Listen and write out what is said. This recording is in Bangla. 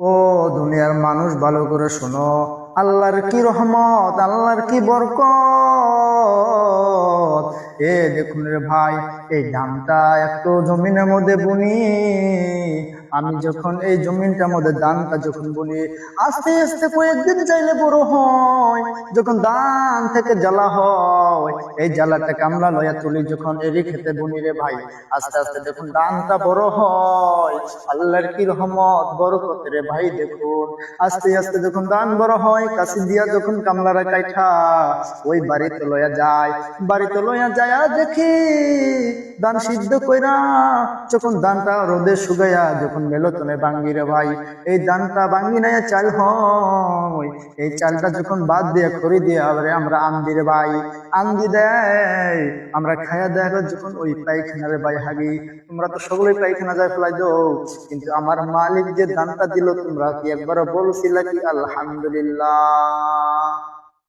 ও দুনিয়ার মানুষ, ভালো করে শোনো, আল্লাহর কি রহমত, আল্লাহর কি বরকত। দেখুন রে ভাই, এই ধানটা একটু জমিনের মধ্যে বুনি, আমি যখন এই জমিনটার মধ্যে ধানটা যখন বুনি, আস্তে আস্তে কয়েকদিন চাইলে বড় হয়। যখন ধান থেকে জ্বালা হয়, এই জ্বালাটাকে আমরা লয়া তুলি, যখন এরই খেতে বুনি রে ভাই, আস্তে আস্তে দেখুন ধানটা বড় হয়। আল্লাহর কি রহমত, বরকত রে ভাই। দেখুন আস্তে আস্তে যখন ধান বড় হয়, কাশি দিয়া যখন কামলারা কাইঠা ওই বাড়িতে লয়া যায়, বাড়িতে লয়া যায় দেখি ধান সিদ্ধ কইরা যখন ধানটা রোদে শুকাইয়া যখন মেলতনে ভাঙ্গি রে ভাই, এই ধানটা ভাঙ্গি নাই চাল হয়। এই চালটা যখন বাদ দিয়ে খড়ি দিয়ে আবার আমরা আন্দি রে ভাই, আন্দি দেয়, আমরা খাইয়া দেখো যখন ওই পায়খানারে ভাই হাগি। তোমরা তো সকলেই পায়খানা যায় ফেলাই দো, কিন্তু আমার মালিক যে দানটা দিল, তোমরা কি একবার বলছিলা কি আলহামদুলিল্লাহ?